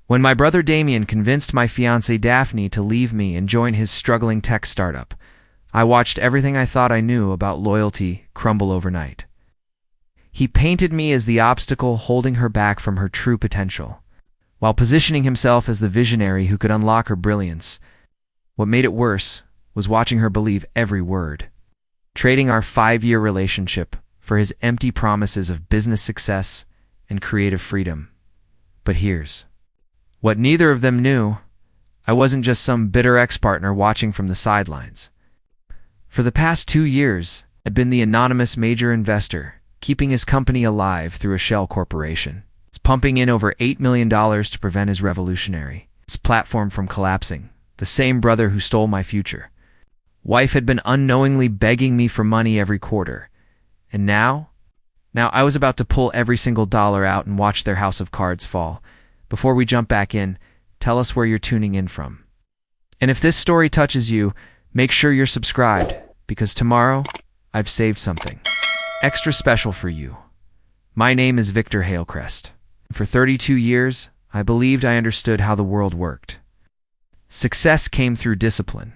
When my brother Damian convinced my fiancée Daphne to leave me and join his struggling tech startup, I watched everything I thought I knew about loyalty crumble overnight. He painted me as the obstacle holding her back from her true potential, while positioning himself as the visionary who could unlock her brilliance. What made it worse was watching her believe every word, trading our 5-year relationship for his empty promises of business success and creative freedom. But here's what neither of them knew. I wasn't just some bitter ex-partner watching from the sidelines. For the past 2 years, I'd been the anonymous major investor, keeping his company alive through a shell corporation. He's pumping in over $8 million to prevent his platform from collapsing. The same brother who stole my future. Wife had been unknowingly begging me for money every quarter. And now I was about to pull every single dollar out and watch their house of cards fall. Before we jump back in, tell us where you're tuning in from. And if this story touches you, make sure you're subscribed, because tomorrow I've saved something extra special for you. My name is Victor Hailcrest. For 32 years, I believed I understood how the world worked. Success came through discipline.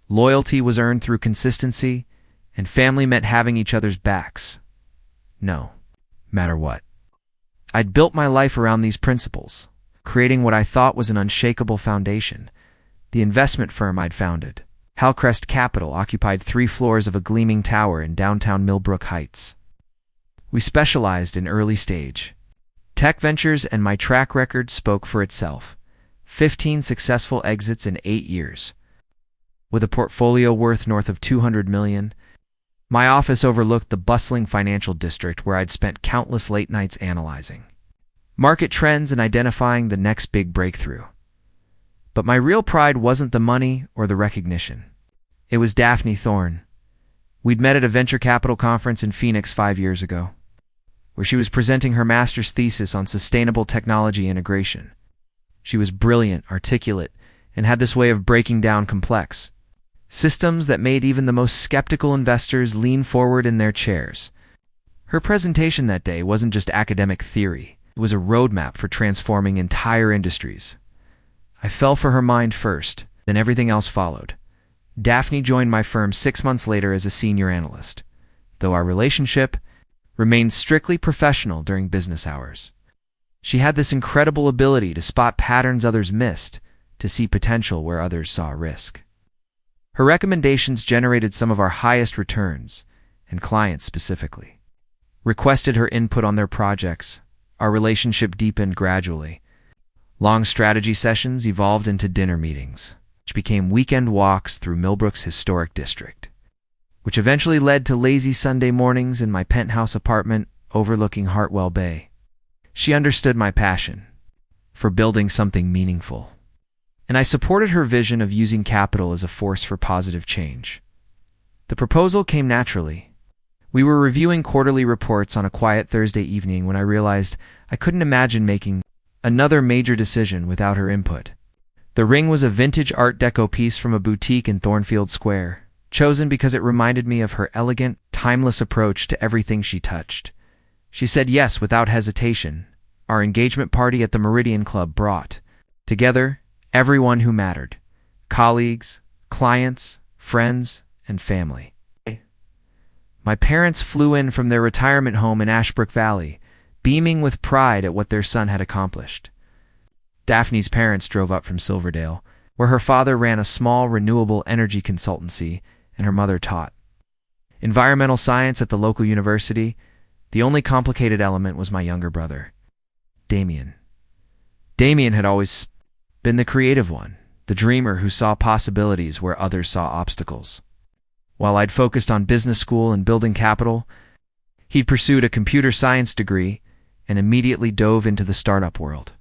Loyalty was earned through consistency, and family meant having each other's backs. No matter what. I'd built my life around these principles, creating what I thought was an unshakable foundation. The investment firm I'd founded, Hailcrest Capital, occupied 3 floors of a gleaming tower in downtown Millbrook Heights. We specialized in early-stage tech ventures, and my track record spoke for itself. 15 successful exits in 8 years. With a portfolio worth north of $200 million, my office overlooked the bustling financial district where I'd spent countless late nights analyzing market trends and identifying the next big breakthrough. But my real pride wasn't the money or the recognition. It was Daphne Thorne. We'd met at a venture capital conference in Phoenix 5 years ago, where she was presenting her master's thesis on sustainable technology integration. She was brilliant, articulate, and had this way of breaking down complex systems that made even the most skeptical investors lean forward in their chairs. Her presentation that day wasn't just academic theory. It was a roadmap for transforming entire industries. I fell for her mind first, then everything else followed. Daphne joined my firm 6 months later as a senior analyst, though our relationship remained strictly professional during business hours. She had this incredible ability to spot patterns others missed, to see potential where others saw risk. Her recommendations generated some of our highest returns, and clients specifically requested her input on their projects. Our relationship deepened gradually. Long strategy sessions evolved into dinner meetings, which became weekend walks through Millbrook's historic district, which eventually led to lazy Sunday mornings in my penthouse apartment overlooking Hartwell Bay. She understood my passion for building something meaningful, and I supported her vision of using capital as a force for positive change. The proposal came naturally. We were reviewing quarterly reports on a quiet Thursday evening when I realized I couldn't imagine making another major decision without her input. The ring was a vintage Art Deco piece from a boutique in Thornfield Square, chosen because it reminded me of her elegant, timeless approach to everything she touched. She said yes without hesitation. Our engagement party at the Meridian Club brought together everyone who mattered: colleagues, clients, friends, and family. My parents flew in from their retirement home in Ashbrook Valley, beaming with pride at what their son had accomplished. Daphne's parents drove up from Silverdale, where her father ran a small renewable energy consultancy and her mother taught environmental science at the local university. The only complicated element was my younger brother, Damian. Damian had always been the creative one, the dreamer who saw possibilities where others saw obstacles. While I'd focused on business school and building capital, he'd pursued a computer science degree and immediately dove into the startup world.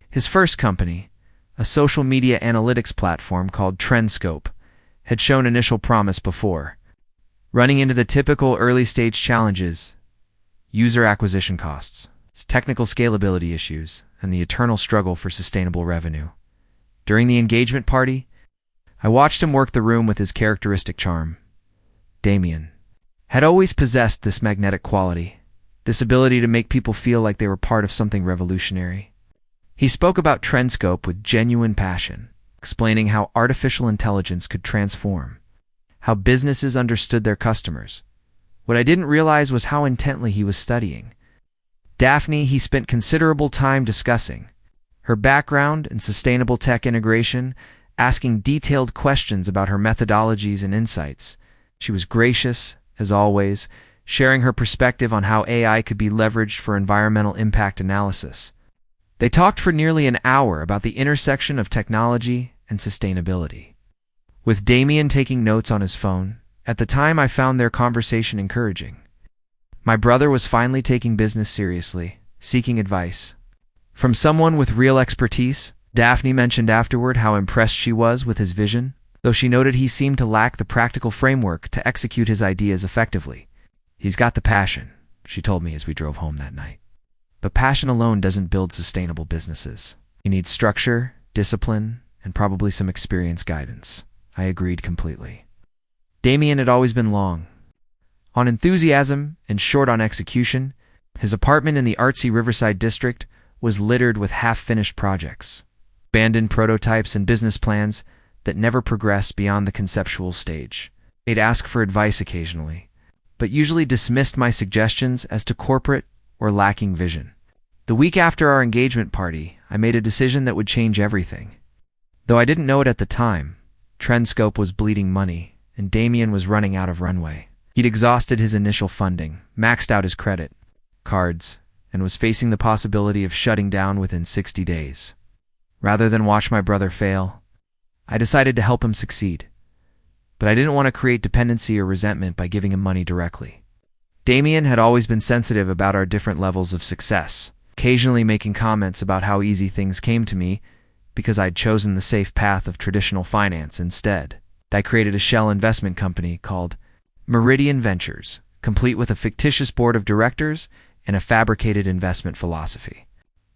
His first company, a social media analytics platform called Trendscope, had shown initial promise before running into the typical early-stage challenges: user acquisition costs, technical scalability issues, and the eternal struggle for sustainable revenue. During the engagement party, I watched him work the room with his characteristic charm. Damian had always possessed this magnetic quality, this ability to make people feel like they were part of something revolutionary. He spoke about Trendscope with genuine passion, explaining how artificial intelligence could transform, how businesses understood their customers. What I didn't realize was how intently he was studying. Daphne, he spent considerable time discussing her background in sustainable tech integration, asking detailed questions about her methodologies and insights. She was gracious, as always, sharing her perspective on how AI could be leveraged for environmental impact analysis. They talked for nearly an hour about the intersection of technology and sustainability. With Damian taking notes on his phone, at the time I found their conversation encouraging. My brother was finally taking business seriously, seeking advice from someone with real expertise. Daphne mentioned afterward how impressed she was with his vision, though she noted he seemed to lack the practical framework to execute his ideas effectively. "He's got the passion," she told me as we drove home that night. But passion alone doesn't build sustainable businesses. You need structure, discipline, and probably some experienced guidance. I agreed completely. Damian had always been long on enthusiasm and short on execution. His apartment in the artsy Riverside district was littered with half-finished projects, abandoned prototypes and business plans that never progressed beyond the conceptual stage. He'd ask for advice occasionally, but usually dismissed my suggestions as too corporate or lacking vision. The week after our engagement party, I made a decision that would change everything. Though I didn't know it at the time, Trendscope was bleeding money, and Damian was running out of runway. He'd exhausted his initial funding, maxed out his credit cards, and was facing the possibility of shutting down within 60 days. Rather than watch my brother fail, I decided to help him succeed. But I didn't want to create dependency or resentment by giving him money directly. Damian had always been sensitive about our different levels of success, occasionally making comments about how easy things came to me because I'd chosen the safe path of traditional finance instead. I created a shell investment company called Meridian Ventures, complete with a fictitious board of directors and a fabricated investment philosophy.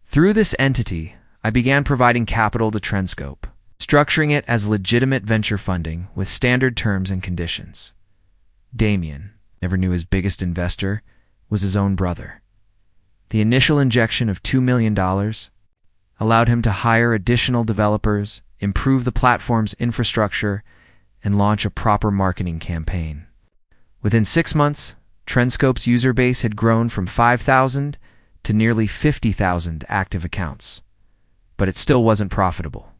Through this entity, I began providing capital to Trendscope, structuring it as legitimate venture funding with standard terms and conditions. Damian never knew his biggest investor was his own brother. The initial injection of $2 million allowed him to hire additional developers, improve the platform's infrastructure, and launch a proper marketing campaign. Within 6 months, Trendscope's user base had grown from 5,000 to nearly 50,000 active accounts. But it still wasn't profitable.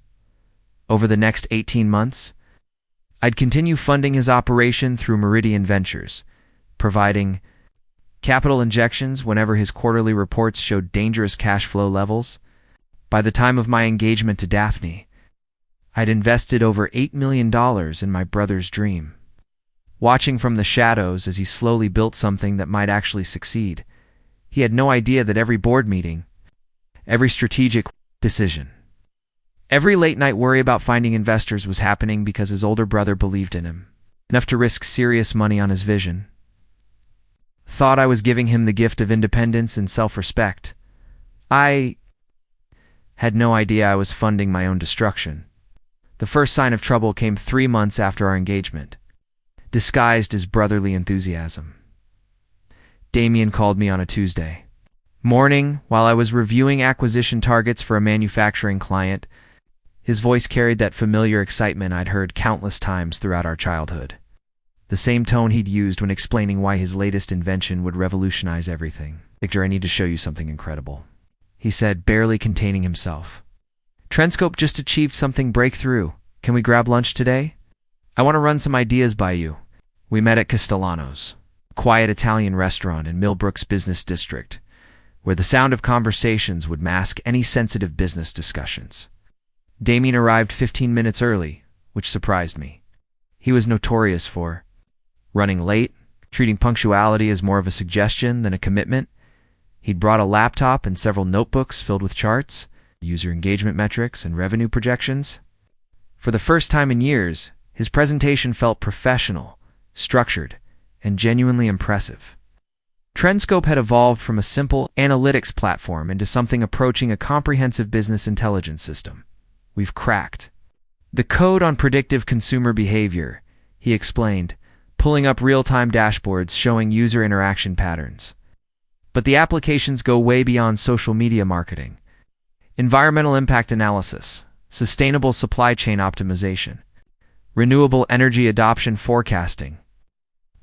Over the next 18 months, I'd continue funding his operation through Meridian Ventures, providing capital injections whenever his quarterly reports showed dangerous cash flow levels. By the time of my engagement to Daphne, I'd invested over $8 million in my brother's dream. Watching from the shadows as he slowly built something that might actually succeed, he had no idea that every board meeting, every strategic decision, every late-night worry about finding investors was happening because his older brother believed in him, enough to risk serious money on his vision. Thought I was giving him the gift of independence and self-respect. I had no idea I was funding my own destruction. The first sign of trouble came 3 months after our engagement, disguised as brotherly enthusiasm. Damian called me on a Tuesday morning while I was reviewing acquisition targets for a manufacturing client. His voice carried that familiar excitement I'd heard countless times throughout our childhood. The same tone he'd used when explaining why his latest invention would revolutionize everything. "Victor, I need to show you something incredible," he said, barely containing himself. "Trendscope just achieved something breakthrough. Can we grab lunch today? I want to run some ideas by you." We met at Castellano's, a quiet Italian restaurant in Millbrook's business district, where the sound of conversations would mask any sensitive business discussions. Damian arrived 15 minutes early, which surprised me. He was notorious for running late, treating punctuality as more of a suggestion than a commitment. He'd brought a laptop and several notebooks filled with charts, user engagement metrics, and revenue projections. For the first time in years, his presentation felt professional, structured, and genuinely impressive. Trendscope had evolved from a simple analytics platform into something approaching a comprehensive business intelligence system. "We've cracked the code on predictive consumer behavior," he explained, pulling up real-time dashboards showing user interaction patterns. "But the applications go way beyond social media marketing. environmental impact analysis, sustainable supply chain optimization, renewable energy adoption forecasting.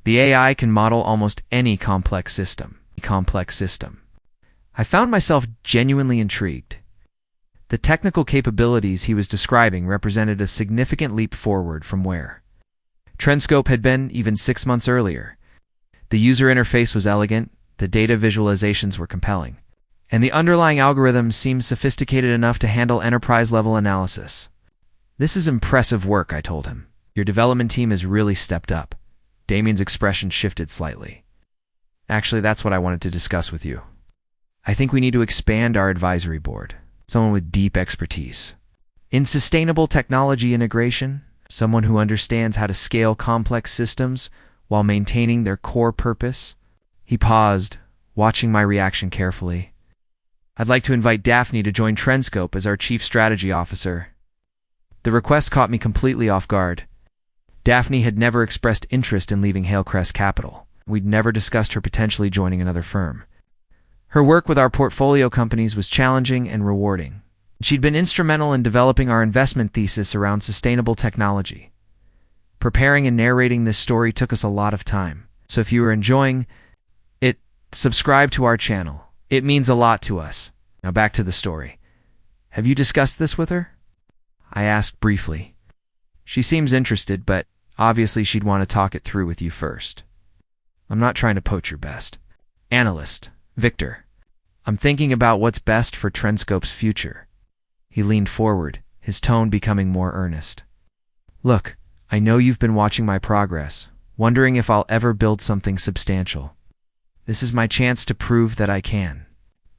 The AI can model almost any complex system. I found myself genuinely intrigued. The technical capabilities he was describing represented a significant leap forward from where Trendscope had been even 6 months earlier. The user interface was elegant, the data visualizations were compelling, and the underlying algorithms seemed sophisticated enough to handle enterprise-level analysis. "This is impressive work," I told him. "Your development team has really stepped up." Damian's expression shifted slightly. "Actually, that's what I wanted to discuss with you. I think we need to expand our advisory board. Someone with deep expertise in sustainable technology integration, someone who understands how to scale complex systems while maintaining their core purpose." He paused, watching my reaction carefully. "I'd like to invite Daphne to join Trendscope as our Chief Strategy Officer." The request caught me completely off guard. Daphne had never expressed interest in leaving Hailcrest Capital. We'd never discussed her potentially joining another firm. Her work with our portfolio companies was challenging and rewarding. She'd been instrumental in developing our investment thesis around sustainable technology. Preparing and narrating this story took us a lot of time. So if you are enjoying it, subscribe to our channel. It means a lot to us. Now back to the story. "Have you discussed this with her?" I asked briefly. "She seems interested, but obviously she'd want to talk it through with you first." "I'm not trying to poach your best analyst, Victor. I'm thinking about what's best for Trendscope's future." He leaned forward, his tone becoming more earnest. "Look, I know you've been watching my progress, wondering if I'll ever build something substantial. This is my chance to prove that I can.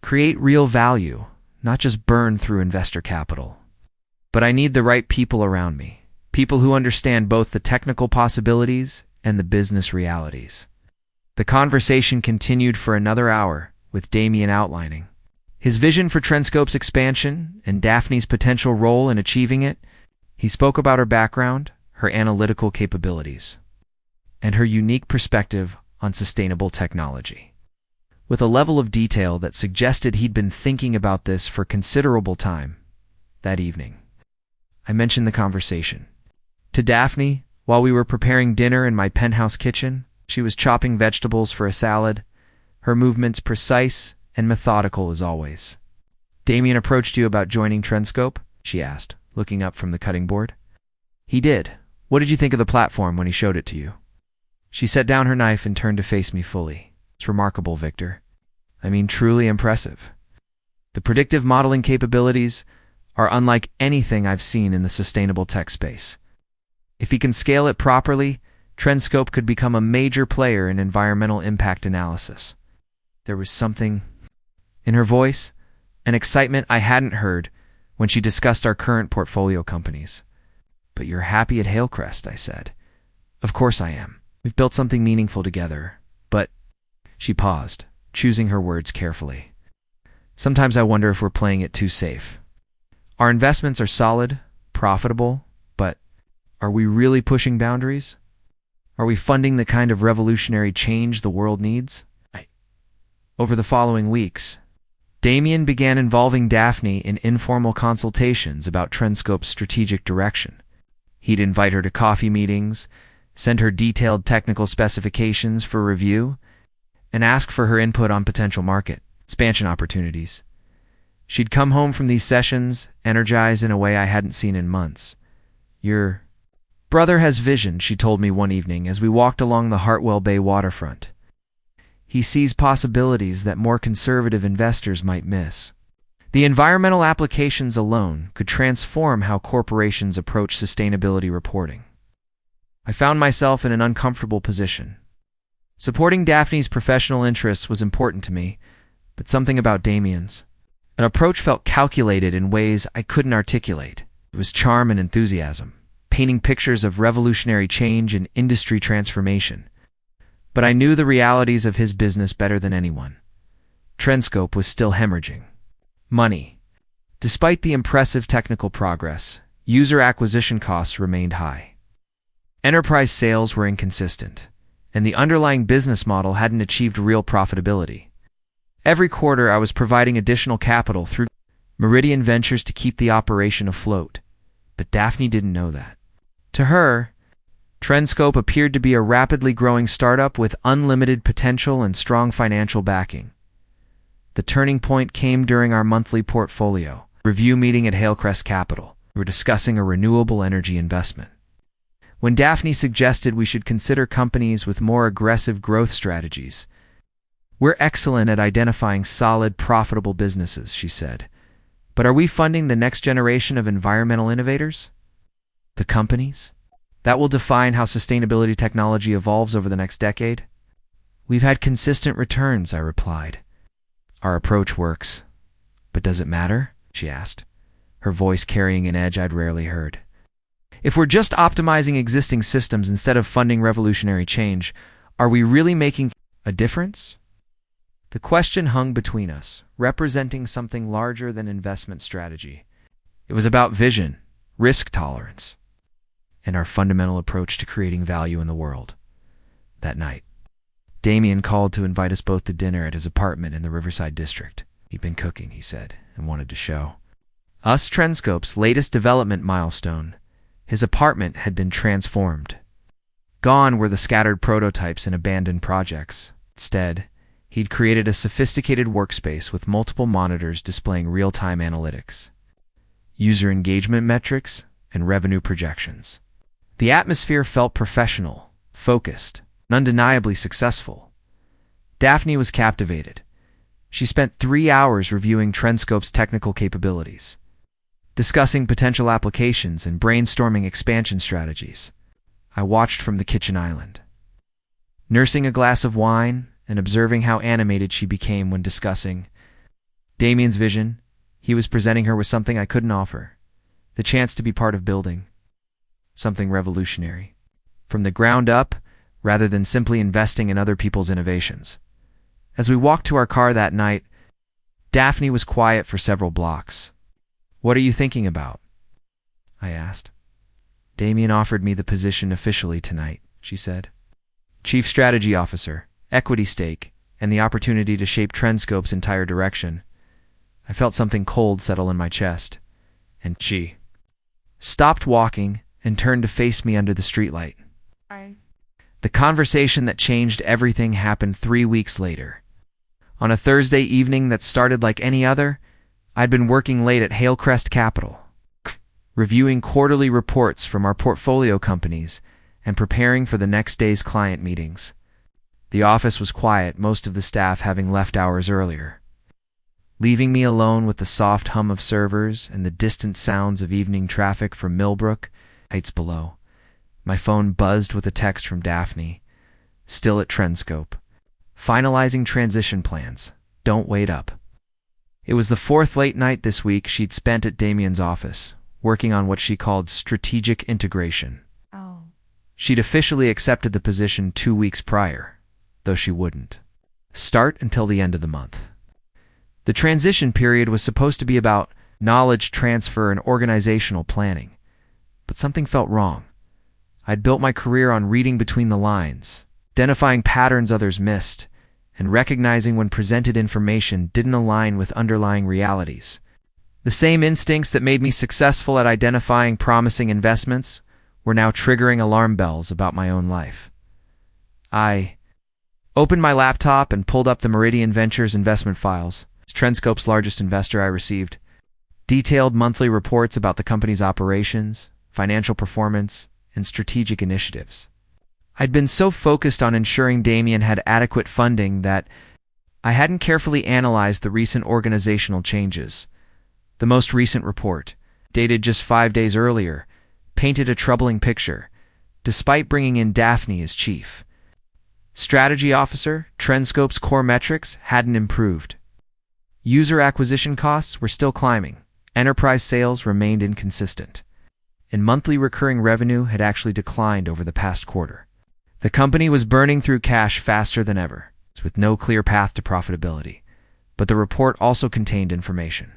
Create real value, not just burn through investor capital. But I need the right people around me, people who understand both the technical possibilities and the business realities." The conversation continued for another hour, with Damian outlining his vision for Trendscope's expansion and Daphne's potential role in achieving it. He spoke about her background, her analytical capabilities, and her unique perspective on sustainable technology, with a level of detail that suggested he'd been thinking about this for considerable time. That evening, I mentioned the conversation to Daphne while we were preparing dinner in my penthouse kitchen. She was chopping vegetables for a salad, her movements precise and methodical as always. "Damian approached you about joining Trendscope?" she asked, looking up from the cutting board. "He did. What did you think of the platform when he showed it to you?" She set down her knife and turned to face me fully. "It's remarkable, Victor. I mean, truly impressive. The predictive modeling capabilities are unlike anything I've seen in the sustainable tech space. If he can scale it properly, Trendscope could become a major player in environmental impact analysis." There was something in her voice, an excitement I hadn't heard when she discussed our current portfolio companies. "But you're happy at Hailcrest," I said. "Of course I am. We've built something meaningful together, but—" She paused, choosing her words carefully. "Sometimes I wonder if we're playing it too safe. Our investments are solid, profitable, but are we really pushing boundaries? Are we funding the kind of revolutionary change the world needs?" Over the following weeks, Damian began involving Daphne in informal consultations about Trendscope's strategic direction. He'd invite her to coffee meetings, send her detailed technical specifications for review, and ask for her input on potential market expansion opportunities. She'd come home from these sessions, energized in a way I hadn't seen in months. "Your brother has vision," she told me one evening as we walked along the Hartwell Bay waterfront. "He sees possibilities that more conservative investors might miss. The environmental applications alone could transform how corporations approach sustainability reporting." I found myself in an uncomfortable position. Supporting Daphne's professional interests was important to me, but something about Damian's an approach felt calculated in ways I couldn't articulate. It was charm and enthusiasm, painting pictures of revolutionary change and industry transformation. But I knew the realities of his business better than anyone. Trendscope was still hemorrhaging money. Despite the impressive technical progress, user acquisition costs remained high. Enterprise sales were inconsistent, and the underlying business model hadn't achieved real profitability. Every quarter I was providing additional capital through Meridian Ventures to keep the operation afloat. But Daphne didn't know that. To her, Trendscope appeared to be a rapidly growing startup with unlimited potential and strong financial backing. The turning point came during our monthly portfolio review meeting at Hailcrest Capital. We were discussing a renewable energy investment. When Daphne suggested we should consider companies with more aggressive growth strategies, "We're excellent at identifying solid, profitable businesses," she said. "But are we funding the next generation of environmental innovators? The companies that will define how sustainability technology evolves over the next decade?" "We've had consistent returns," I replied. "Our approach works. But does it matter?" she asked, her voice carrying an edge I'd rarely heard. "If we're just optimizing existing systems instead of funding revolutionary change, are we really making a difference?" The question hung between us, representing something larger than investment strategy. It was about vision, risk tolerance, and our fundamental approach to creating value in the world. That night, Damian called to invite us both to dinner at his apartment in the Riverside district. He'd been cooking, he said, and wanted to show us Trendscope's latest development milestone. His apartment had been transformed. Gone were the scattered prototypes and abandoned projects. Instead, he'd created a sophisticated workspace with multiple monitors displaying real-time analytics, user engagement metrics, and revenue projections. The atmosphere felt professional, focused, and undeniably successful. Daphne was captivated. She spent 3 hours reviewing Trendscope's technical capabilities, discussing potential applications and brainstorming expansion strategies. I watched from the kitchen island, nursing a glass of wine and observing how animated she became when discussing Damian's vision. He was presenting her with something I couldn't offer, the chance to be part of building something revolutionary, from the ground up, rather than simply investing in other people's innovations. As we walked to our car that night, Daphne was quiet for several blocks. "What are you thinking about?" I asked. "Damian offered me the position officially tonight," she said. "Chief Strategy Officer, equity stake, and the opportunity to shape Trendscope's entire direction." I felt something cold settle in my chest, and she stopped walking and turned to face me under the streetlight. The conversation that changed everything happened 3 weeks later. On a Thursday evening that started like any other, I'd been working late at Hailcrest Capital, reviewing quarterly reports from our portfolio companies and preparing for the next day's client meetings. The office was quiet, most of the staff having left hours earlier. Leaving me alone with the soft hum of servers and the distant sounds of evening traffic from Millbrook Heights below, my phone buzzed with a text from Daphne, still at Trendscope. "Finalizing transition plans. Don't wait up." It was the 4th late night this week she'd spent at Damian's office, working on what she called strategic integration. She'd officially accepted the position 2 weeks prior, though she wouldn't start until the end of the month. The transition period was supposed to be about knowledge transfer and organizational planning, but something felt wrong. I'd built my career on reading between the lines, identifying patterns others missed, and recognizing when presented information didn't align with underlying realities. The same instincts that made me successful at identifying promising investments were now triggering alarm bells about my own life. I opened my laptop and pulled up the Meridian Ventures investment files. As Trendscope's largest investor, I received detailed monthly reports about the company's operations, financial performance, and strategic initiatives. I'd been so focused on ensuring Damian had adequate funding that I hadn't carefully analyzed the recent organizational changes. The most recent report, dated just 5 days earlier, painted a troubling picture, despite bringing in Daphne as chief strategy officer. Trendscope's core metrics hadn't improved. User acquisition costs were still climbing, enterprise sales remained inconsistent, and monthly recurring revenue had actually declined over the past quarter. The company was burning through cash faster than ever, with no clear path to profitability, but the report also contained information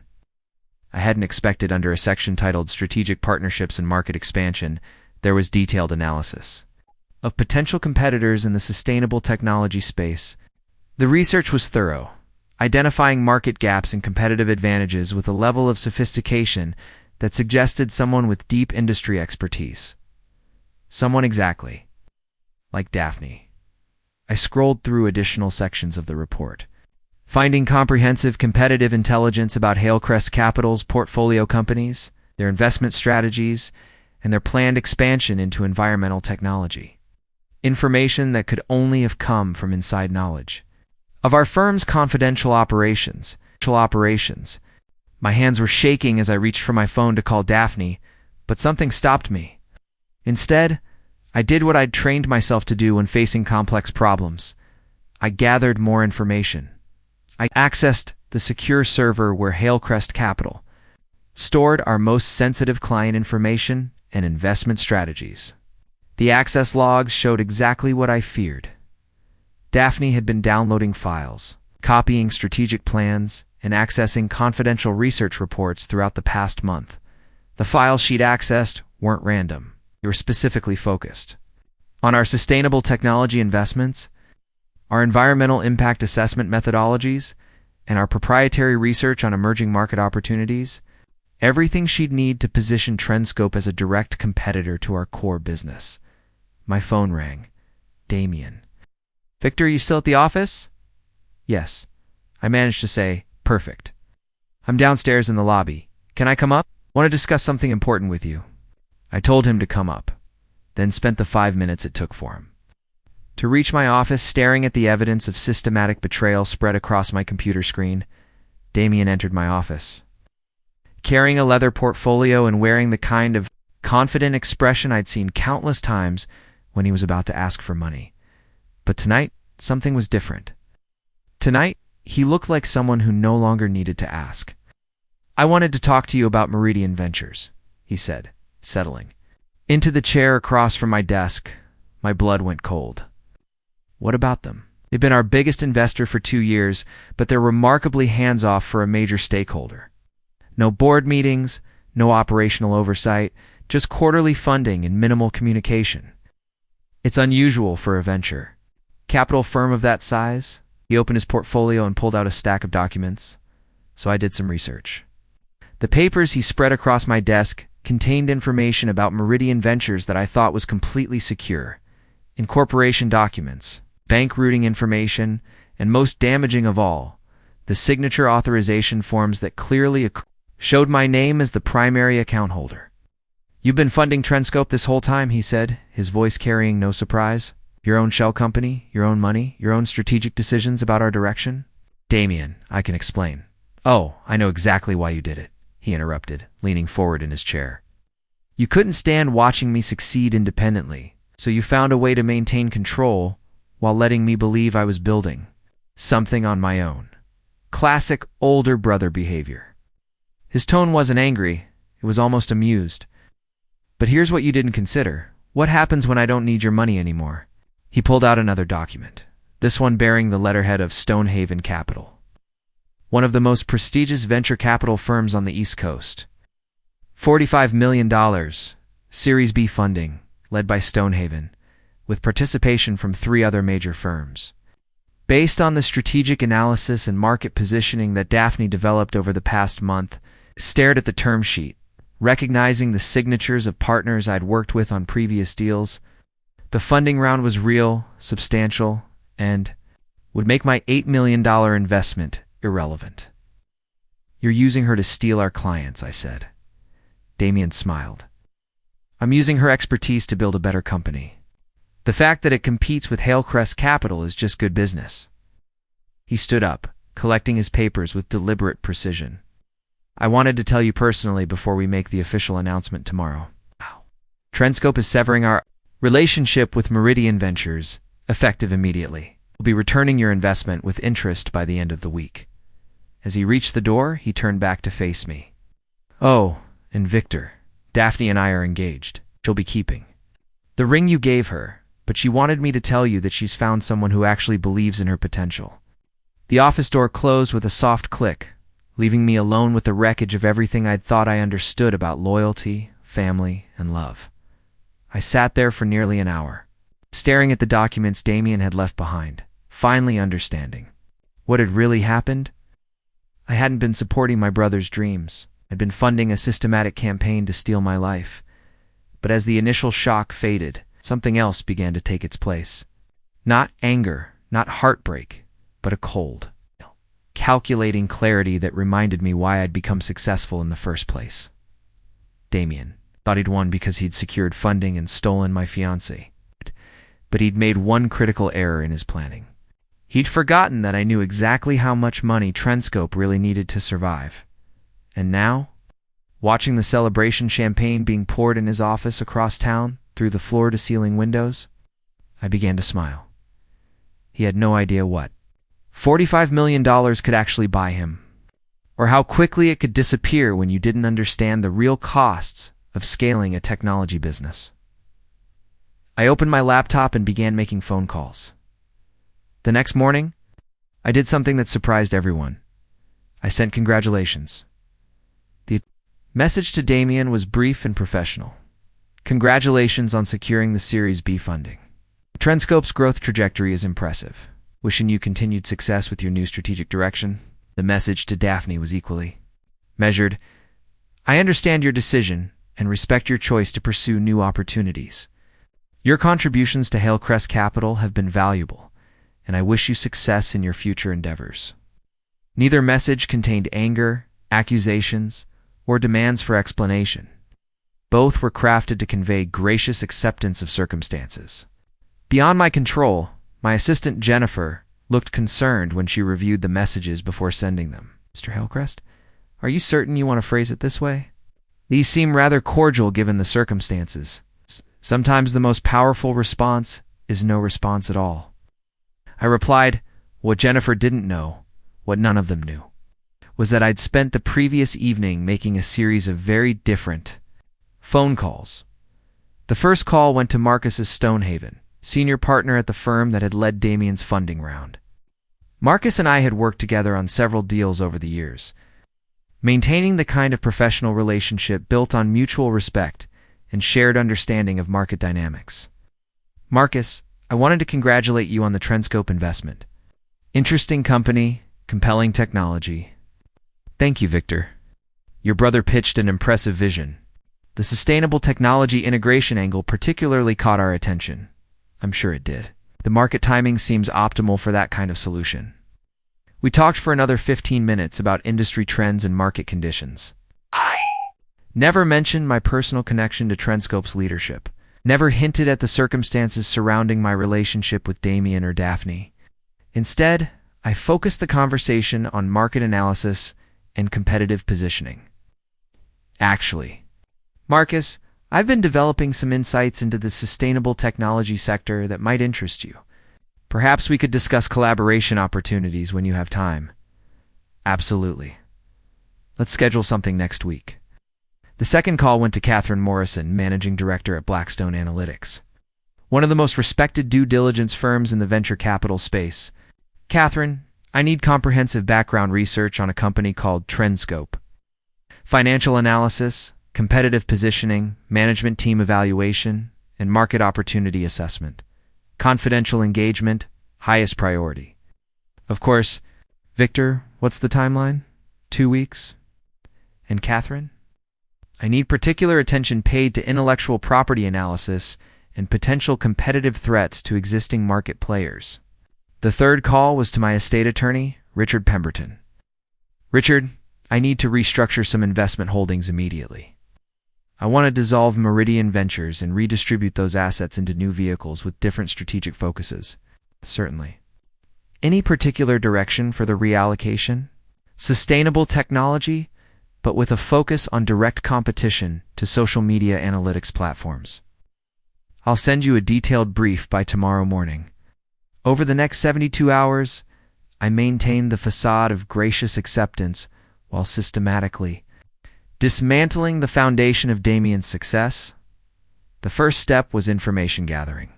I hadn't expected. Under a section titled Strategic Partnerships and Market Expansion, there was detailed analysis of potential competitors in the sustainable technology space. The research was thorough, identifying market gaps and competitive advantages with a level of sophistication that suggested someone with deep industry expertise. Someone exactly like Daphne. I scrolled through additional sections of the report, finding comprehensive competitive intelligence about Hailcrest Capital's portfolio companies, their investment strategies, and their planned expansion into environmental technology. Information that could only have come from inside knowledge of our firm's confidential operations. My hands were shaking as I reached for my phone to call Daphne, but something stopped me. Instead, I did what I'd trained myself to do when facing complex problems. I gathered more information. I accessed the secure server where Hailcrest Capital stored our most sensitive client information and investment strategies. The access logs showed exactly what I feared. Daphne had been downloading files, copying strategic plans, and accessing confidential research reports throughout the past month. The files she'd accessed weren't random. They were specifically focused on our sustainable technology investments, our environmental impact assessment methodologies, and our proprietary research on emerging market opportunities. Everything she'd need to position Trendscope as a direct competitor to our core business. My phone rang. Damian. Victor, are you still at the office? Yes. I managed to say, perfect. I'm downstairs in the lobby. Can I come up? Want to discuss something important with you. I told him to come up, then spent the 5 minutes it took for him to reach my office, staring at the evidence of systematic betrayal spread across my computer screen. Damian entered my office, carrying a leather portfolio and wearing the kind of confident expression I'd seen countless times when he was about to ask for money. But tonight, something was different. Tonight, he looked like someone who no longer needed to ask. I wanted to talk to you about Meridian Ventures, he said, settling into the chair across from my desk. My blood went cold. What about them? They've been our biggest investor for 2 years, but they're remarkably hands-off for a major stakeholder. No board meetings, no operational oversight, just quarterly funding and minimal communication. It's unusual for a venture capital firm of that size. He opened his portfolio and pulled out a stack of documents, so I did some research. The papers he spread across my desk contained information about Meridian Ventures that I thought was completely secure. Incorporation documents, bank routing information, and most damaging of all, the signature authorization forms that clearly showed my name as the primary account holder. You've been funding Trendscope this whole time, he said, his voice carrying no surprise. Your own shell company, your own money, your own strategic decisions about our direction? Damian, I can explain. Oh, I know exactly why you did it, he interrupted, leaning forward in his chair. You couldn't stand watching me succeed independently, so you found a way to maintain control while letting me believe I was building something on my own. Classic older brother behavior. His tone wasn't angry, it was almost amused. But here's what you didn't consider. What happens when I don't need your money anymore? He pulled out another document, this one bearing the letterhead of Stonehaven Capital, one of the most prestigious venture capital firms on the East Coast. $45 million, Series B funding, led by Stonehaven, with participation from 3 other major firms. Based on the strategic analysis and market positioning that Daphne developed over the past month, stared at the term sheet, recognizing the signatures of partners I'd worked with on previous deals. The funding round was real, substantial, and would make my $8 million investment irrelevant. You're using her to steal our clients, I said. Damian smiled. I'm using her expertise to build a better company. The fact that it competes with Hailcrest Capital is just good business. He stood up, collecting his papers with deliberate precision. I wanted to tell you personally before we make the official announcement tomorrow. Trendscope is severing our relationship with Meridian Ventures, effective immediately. We'll be returning your investment with interest by the end of the week. As he reached the door, he turned back to face me. Oh, and Victor, Daphne and I are engaged. She'll be keeping the ring you gave her, but she wanted me to tell you that she's found someone who actually believes in her potential. The office door closed with a soft click, leaving me alone with the wreckage of everything I'd thought I understood about loyalty, family, and love. I sat there for nearly an hour, staring at the documents Damian had left behind, finally understanding What had really happened? I hadn't been supporting my brother's dreams. I'd been funding a systematic campaign to steal my life. But as the initial shock faded, something else began to take its place. Not anger, not heartbreak, but a cold, calculating clarity that reminded me why I'd become successful in the first place. Damian thought he'd won because he'd secured funding and stolen my fiancée. But he'd made one critical error in his planning. He'd forgotten that I knew exactly how much money Trendscope really needed to survive. And now, watching the celebration champagne being poured in his office across town through the floor-to-ceiling windows, I began to smile. He had no idea what $45 million could actually buy him, or how quickly it could disappear when you didn't understand the real costs of scaling a technology business. I opened my laptop and began making phone calls. The next morning, I did something that surprised everyone. I sent congratulations. The message to Damian was brief and professional. Congratulations on securing the Series B funding. Trendscope's growth trajectory is impressive. Wishing you continued success with your new strategic direction. The message to Daphne was equally measured. I understand your decision and respect your choice to pursue new opportunities. Your contributions to Hailcrest Capital have been valuable, and I wish you success in your future endeavors. Neither message contained anger, accusations, or demands for explanation. Both were crafted to convey gracious acceptance of circumstances. Beyond my control, my assistant Jennifer looked concerned when she reviewed the messages before sending them. Mr. Hailcrest, are you certain you want to phrase it this way? These seem rather cordial given the circumstances. Sometimes the most powerful response is no response at all. I replied, what Jennifer didn't know, what none of them knew, was that I'd spent the previous evening making a series of very different phone calls. The first call went to Marcus's Stonehaven, senior partner at the firm that had led Damian's funding round. Marcus and I had worked together on several deals over the years, maintaining the kind of professional relationship built on mutual respect and shared understanding of market dynamics. Marcus, I wanted to congratulate you on the Trendscope investment. Interesting company, compelling technology. Thank you, Victor. Your brother pitched an impressive vision. The sustainable technology integration angle particularly caught our attention. I'm sure it did. The market timing seems optimal for that kind of solution. We talked for another 15 minutes about industry trends and market conditions. I never mentioned my personal connection to Trendscope's leadership. Never hinted at the circumstances surrounding my relationship with Damian or Daphne. Instead, I focused the conversation on market analysis and competitive positioning. Actually, Marcus, I've been developing some insights into the sustainable technology sector that might interest you. Perhaps we could discuss collaboration opportunities when you have time. Absolutely. Let's schedule something next week. The second call went to Catherine Morrison, Managing Director at Blackstone Analytics, one of the most respected due diligence firms in the venture capital space. Catherine, I need comprehensive background research on a company called Trendscope. Financial analysis, competitive positioning, management team evaluation, and market opportunity assessment. Confidential engagement, highest priority. Of course, Victor, what's the timeline? 2 weeks? And Catherine? I need particular attention paid to intellectual property analysis and potential competitive threats to existing market players. The third call was to my estate attorney, Richard Pemberton. Richard, I need to restructure some investment holdings immediately. I want to dissolve Meridian Ventures and redistribute those assets into new vehicles with different strategic focuses. Certainly. Any particular direction for the reallocation? Sustainable technology, but with a focus on direct competition to social media analytics platforms. I'll send you a detailed brief by tomorrow morning. Over the next 72 hours, I maintained the facade of gracious acceptance while systematically dismantling the foundation of Damian's success. The first step was information gathering.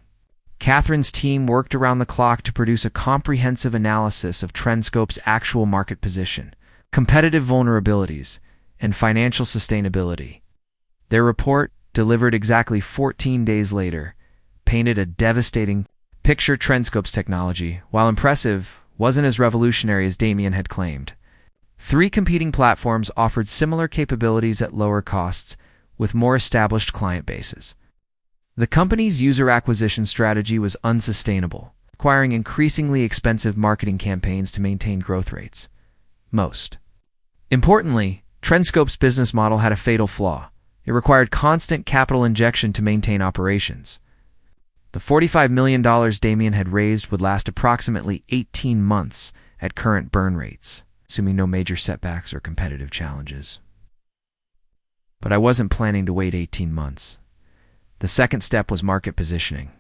Catherine's team worked around the clock to produce a comprehensive analysis of Trendscope's actual market position, competitive vulnerabilities, and financial sustainability. Their report, delivered exactly 14 days later, painted a devastating picture. Trendscope's technology, while impressive, wasn't as revolutionary as Damian had claimed. 3 competing platforms offered similar capabilities at lower costs, with more established client bases. The company's user acquisition strategy was unsustainable, requiring increasingly expensive marketing campaigns to maintain growth rates. Most importantly, Trendscope's business model had a fatal flaw. It required constant capital injection to maintain operations. The $45 million Damian had raised would last approximately 18 months at current burn rates, assuming no major setbacks or competitive challenges. But I wasn't planning to wait 18 months. The second step was market positioning.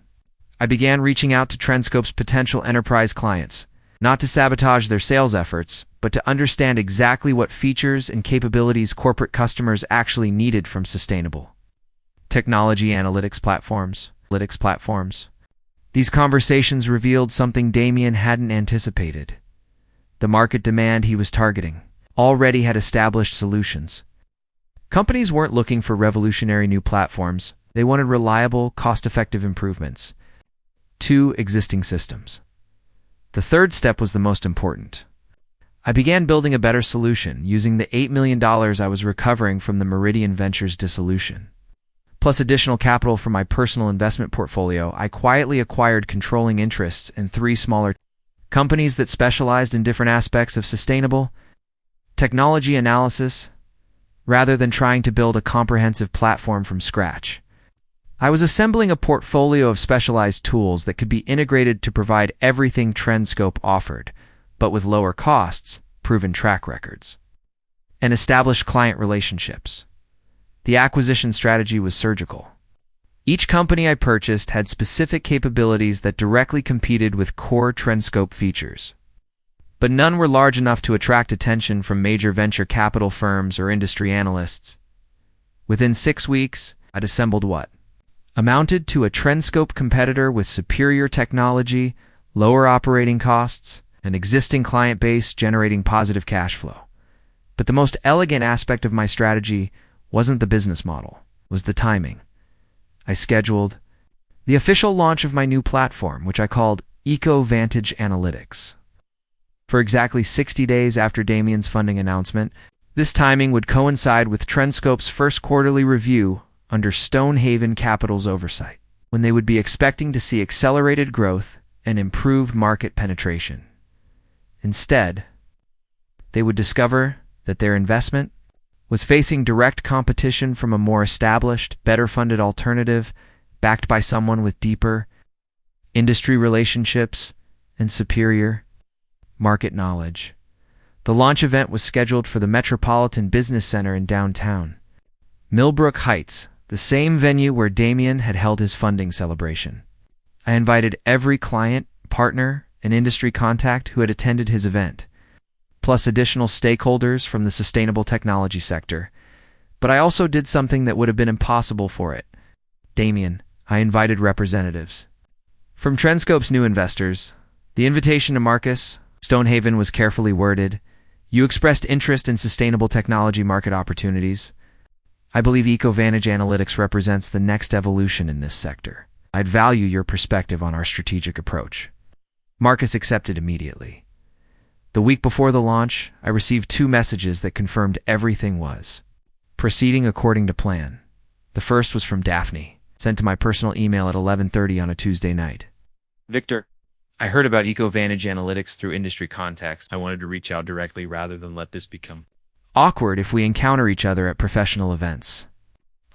I began reaching out to Trendscope's potential enterprise clients, not to sabotage their sales efforts, but to understand exactly what features and capabilities corporate customers actually needed from sustainable technology analytics platforms. These conversations revealed something Damian hadn't anticipated. The market demand he was targeting already had established solutions. Companies weren't looking for revolutionary new platforms. They wanted reliable, cost-effective improvements to existing systems. The third step was the most important. I began building a better solution using the $8 million I was recovering from the Meridian Ventures dissolution. Plus additional capital from my personal investment portfolio, I quietly acquired controlling interests in 3 smaller companies that specialized in different aspects of sustainable technology analysis, rather than trying to build a comprehensive platform from scratch. I was assembling a portfolio of specialized tools that could be integrated to provide everything Trendscope offered, but with lower costs, proven track records, and established client relationships. The acquisition strategy was surgical. Each company I purchased had specific capabilities that directly competed with core Trendscope features, but none were large enough to attract attention from major venture capital firms or industry analysts. Within 6 weeks, I'd assembled what amounted to a Trendscope competitor with superior technology, lower operating costs, an existing client base generating positive cash flow. But the most elegant aspect of my strategy wasn't the business model, it was the timing. I scheduled the official launch of my new platform, which I called Eco Vantage Analytics, for exactly 60 days after Damian's funding announcement. This timing would coincide with Trendscope's first quarterly review under Stonehaven Capital's oversight, when they would be expecting to see accelerated growth and improved market penetration. Instead, they would discover that their investment was facing direct competition from a more established, better-funded alternative backed by someone with deeper industry relationships and superior market knowledge. The launch event was scheduled for the Metropolitan Business Center in downtown Millbrook Heights, the same venue where Damian had held his funding celebration. I invited every client, partner, and industry contact who had attended his event, plus additional stakeholders from the sustainable technology sector. But I also did something that would have been impossible for it. Damian, I invited representatives from Trendscope's new investors. The invitation to Marcus Stonehaven was carefully worded. You expressed interest in sustainable technology market opportunities. I believe Eco Vantage Analytics represents the next evolution in this sector. I'd value your perspective on our strategic approach. Marcus accepted immediately. The week before the launch, I received 2 messages that confirmed everything was proceeding according to plan. The first was from Daphne, sent to my personal email at 11:30 on a Tuesday night. Victor, I heard about Eco Vantage Analytics through industry contacts. I wanted to reach out directly rather than let this become awkward if we encounter each other at professional events.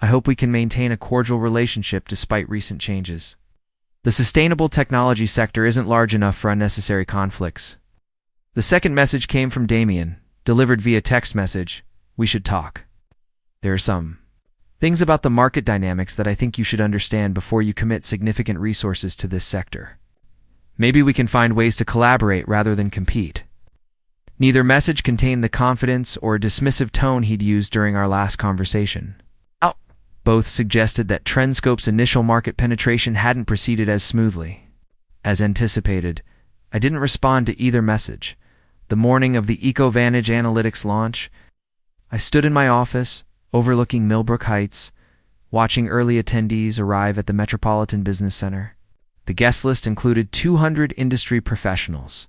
I hope we can maintain a cordial relationship despite recent changes. The sustainable technology sector isn't large enough for unnecessary conflicts. The second message came from Damian, delivered via text message. We should talk. There are some things about the market dynamics that I think you should understand before you commit significant resources to this sector. Maybe we can find ways to collaborate rather than compete. Neither message contained the confidence or dismissive tone he'd used during our last conversation. Both suggested that Trendscope's initial market penetration hadn't proceeded as smoothly. As anticipated, I didn't respond to either message. The morning of the Eco Vantage Analytics launch, I stood in my office, overlooking Millbrook Heights, watching early attendees arrive at the Metropolitan Business Center. The guest list included 200 industry professionals,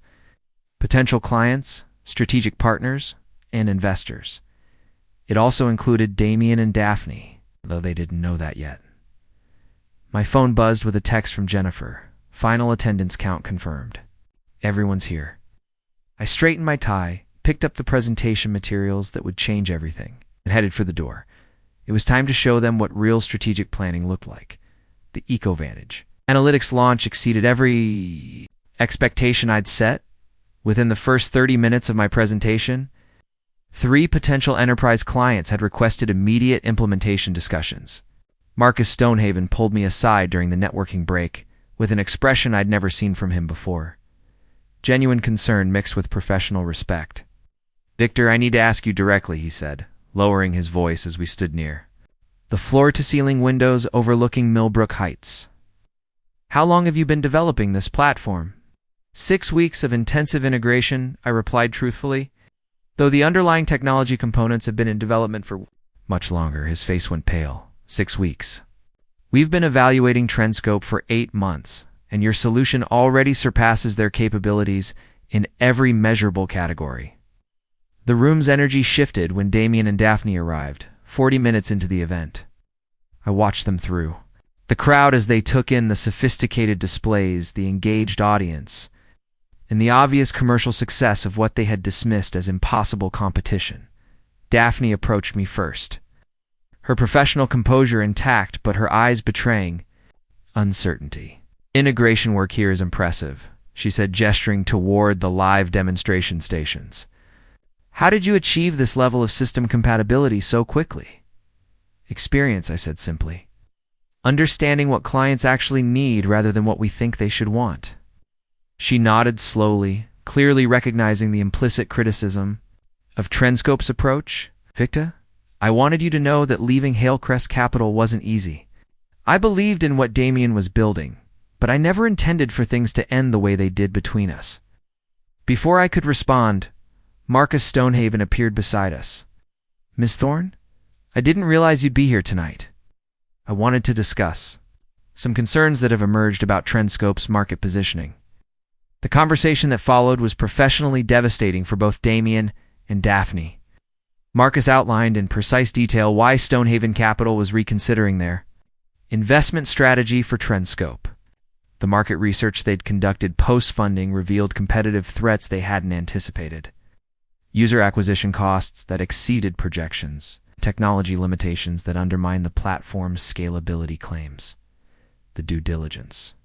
potential clients, strategic partners, and investors. It also included Damian and Daphne, though they didn't know that yet. My phone buzzed with a text from Jennifer. Final attendance count confirmed. Everyone's here. I straightened my tie, picked up the presentation materials that would change everything, and headed for the door. It was time to show them what real strategic planning looked like. The Eco Vantage analytics launch exceeded every expectation I'd set. Within the first 30 minutes of my presentation, 3 potential enterprise clients had requested immediate implementation discussions. Marcus Stonehaven pulled me aside during the networking break with an expression I'd never seen from him before. Genuine concern mixed with professional respect. "Victor, I need to ask you directly," he said, lowering his voice as we stood near. The floor-to-ceiling windows overlooking Millbrook Heights. "How long have you been developing this platform?" 6 weeks of intensive integration, I replied truthfully, though the underlying technology components have been in development for much longer. His face went pale. 6 weeks. "We've been evaluating Trendscope for 8 months, and your solution already surpasses their capabilities in every measurable category." The room's energy shifted when Damian and Daphne arrived, 40 minutes into the event. I watched them through. The crowd as they took in the sophisticated displays, the engaged audience, and the obvious commercial success of what they had dismissed as impossible competition. Daphne approached me first, her professional composure intact but her eyes betraying uncertainty. "Integration work here is impressive," she said, gesturing toward the live demonstration stations. "How did you achieve this level of system compatibility so quickly?" "Experience," I said simply. "Understanding what clients actually need rather than what we think they should want." She nodded slowly, clearly recognizing the implicit criticism of Trendscope's approach. "Victor, I wanted you to know that leaving Hailcrest Capital wasn't easy. I believed in what Damian was building, but I never intended for things to end the way they did between us." Before I could respond, Marcus Stonehaven appeared beside us. "Miss Thorne, I didn't realize you'd be here tonight. I wanted to discuss some concerns that have emerged about Trendscope's market positioning." The conversation that followed was professionally devastating for both Damian and Daphne. Marcus outlined in precise detail why Stonehaven Capital was reconsidering their investment strategy for Trendscope. The market research they'd conducted post-funding revealed competitive threats they hadn't anticipated. User acquisition costs that exceeded projections, technology limitations that undermined the platform's scalability claims. The due diligence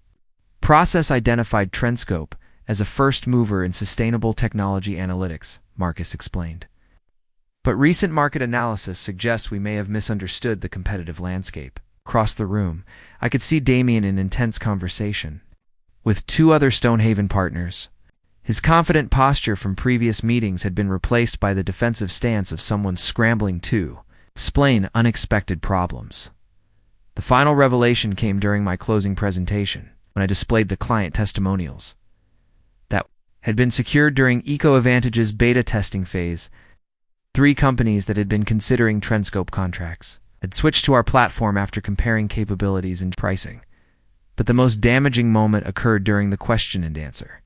process identified Trendscope as a first mover in sustainable technology analytics, Marcus explained. But recent market analysis suggests we may have misunderstood the competitive landscape. Across the room, I could see Damian in intense conversation with 2 other Stonehaven partners. His confident posture from previous meetings had been replaced by the defensive stance of someone scrambling to explain unexpected problems. The final revelation came during my closing presentation, when I displayed the client testimonials that had been secured during Eco Vantage's beta testing phase. 3 companies that had been considering Trendscope contracts had switched to our platform after comparing capabilities and pricing. But the most damaging moment occurred during the question and answer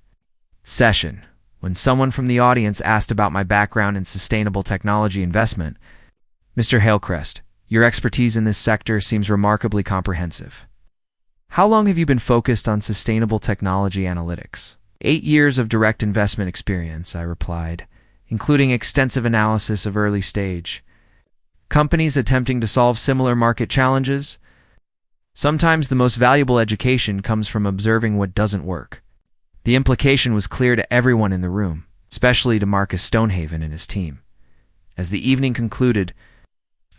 session, when someone from the audience asked about my background in sustainable technology investment. "Mr. Hailcrest, your expertise in this sector seems remarkably comprehensive. How long have you been focused on sustainable technology analytics?" 8 years of direct investment experience, I replied, including extensive analysis of early-stage companies attempting to solve similar market challenges. Sometimes the most valuable education comes from observing what doesn't work. The implication was clear to everyone in the room, especially to Marcus Stonehaven and his team. As the evening concluded,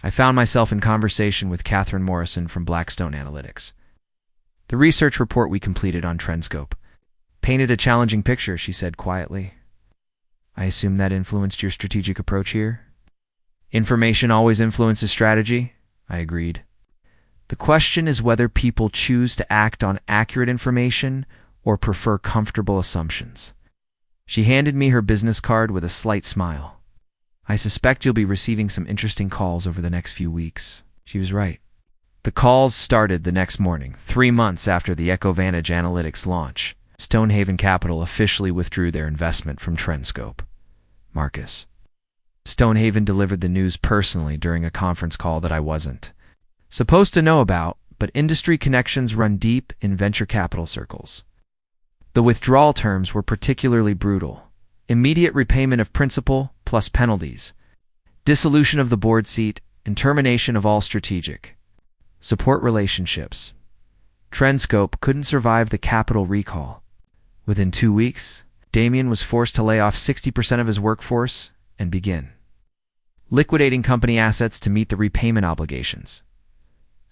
I found myself in conversation with Catherine Morrison from Blackstone Analytics. The research report we completed on Trendscope painted a challenging picture, she said quietly. "I assume that influenced your strategic approach here?" "Information always influences strategy," I agreed. "The question is whether people choose to act on accurate information or prefer comfortable assumptions." She handed me her business card with a slight smile. "I suspect you'll be receiving some interesting calls over the next few weeks." She was right. The calls started the next morning, 3 months after the Eco Vantage Analytics launch. Stonehaven Capital officially withdrew their investment from Trendscope. Marcus. Stonehaven delivered the news personally during a conference call that I wasn't supposed to know about, but industry connections run deep in venture capital circles. The withdrawal terms were particularly brutal. Immediate repayment of principal plus penalties, dissolution of the board seat, and termination of all strategic support relationships. Trendscope couldn't survive the capital recall. Within 2 weeks, Damian was forced to lay off 60% of his workforce and begin liquidating company assets to meet the repayment obligations.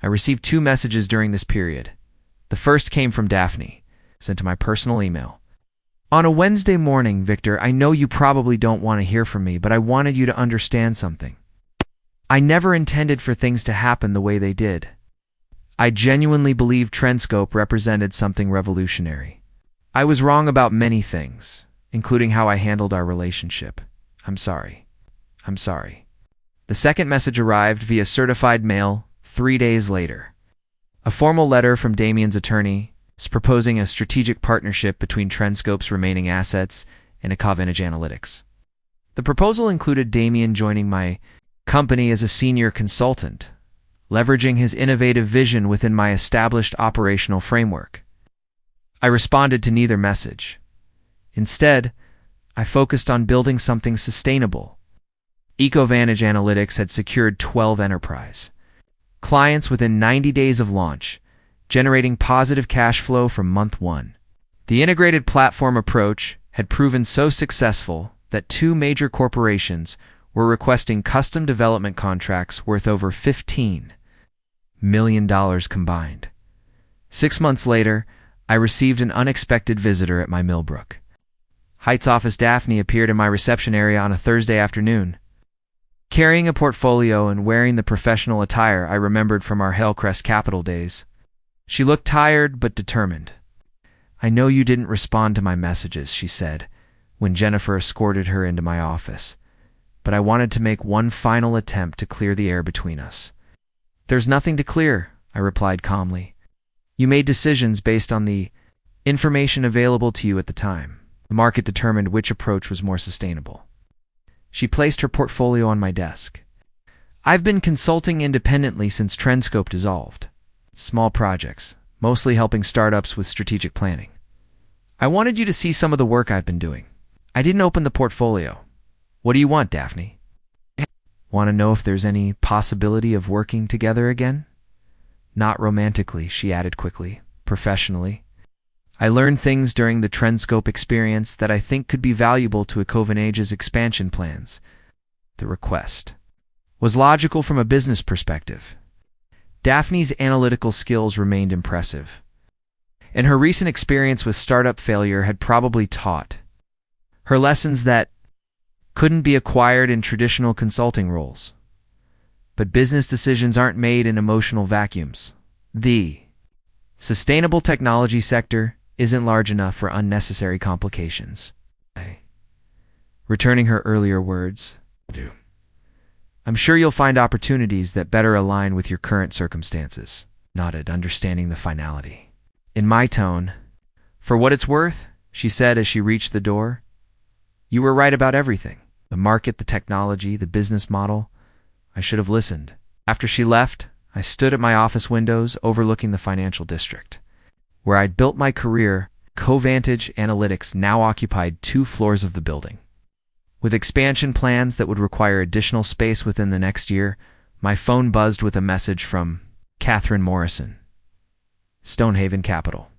I received 2 messages during this period. The first came from Daphne, sent to my personal email. On a Wednesday morning, Victor, I know you probably don't want to hear from me, but I wanted you to understand something. I never intended for things to happen the way they did. I genuinely believe Trendscope represented something revolutionary. I was wrong about many things, including how I handled our relationship. I'm sorry. I'm sorry. The second message arrived via certified mail 3 days later. A formal letter from Damian's attorney proposing a strategic partnership between Trendscope's remaining assets and Eco Vantage Analytics. The proposal included Damian joining my company as a senior consultant, leveraging his innovative vision within my established operational framework. I responded to neither message. Instead, I focused on building something sustainable. Eco Vantage Analytics had secured 12 enterprise clients within 90 days of launch, generating positive cash flow from month 1. The integrated platform approach had proven so successful that 2 major corporations were requesting custom development contracts worth over $15 million combined. 6 months later, I received an unexpected visitor at my Millbrook Heights office. Daphne appeared in my reception area on a Thursday afternoon, carrying a portfolio and wearing the professional attire I remembered from our Hillcrest Capital days. She looked tired but determined. I know you didn't respond to my messages, she said, when Jennifer escorted her into my office, but I wanted to make one final attempt to clear the air between us. There's nothing to clear, I replied calmly. You made decisions based on the information available to you at the time. The market determined which approach was more sustainable. She placed her portfolio on my desk. I've been consulting independently since Trendscope dissolved. Small projects, mostly helping startups with strategic planning. I wanted you to see some of the work I've been doing. I didn't open the portfolio. What do you want, Daphne? Want to know if there's any possibility of working together again? Not romantically, she added quickly, professionally. I learned things during the Trendscope experience that I think could be valuable to Eco Vantage's expansion plans. The request was logical from a business perspective. Daphne's analytical skills remained impressive, and her recent experience with startup failure had probably taught her lessons that couldn't be acquired in traditional consulting roles. But business decisions aren't made in emotional vacuums. The sustainable technology sector isn't large enough for unnecessary complications. Returning her earlier words, I'm sure you'll find opportunities that better align with your current circumstances. Nodded, understanding the finality. In my tone, for what it's worth, she said as she reached the door, you were right about everything. The market, the technology, the business model. I should have listened. After she left, I stood at my office windows overlooking the financial district. Where I'd built my career, Eco Vantage Analytics now occupied 2 floors of the building. With expansion plans that would require additional space within the next year, my phone buzzed with a message from Catherine Morrison. Stonehaven Capital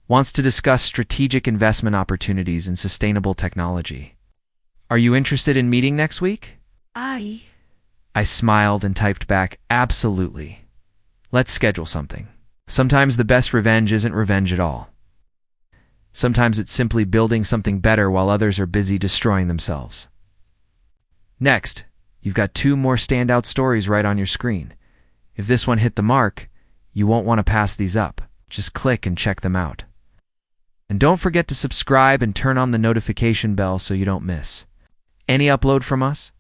wants to discuss strategic investment opportunities in sustainable technology. Are you interested in meeting next week? I smiled and typed back, absolutely. Let's schedule something. Sometimes the best revenge isn't revenge at all. Sometimes it's simply building something better while others are busy destroying themselves. Next, you've got 2 more standout stories right on your screen. If this one hit the mark, you won't want to pass these up. Just click and check them out. And don't forget to subscribe and turn on the notification bell so you don't miss any upload from us.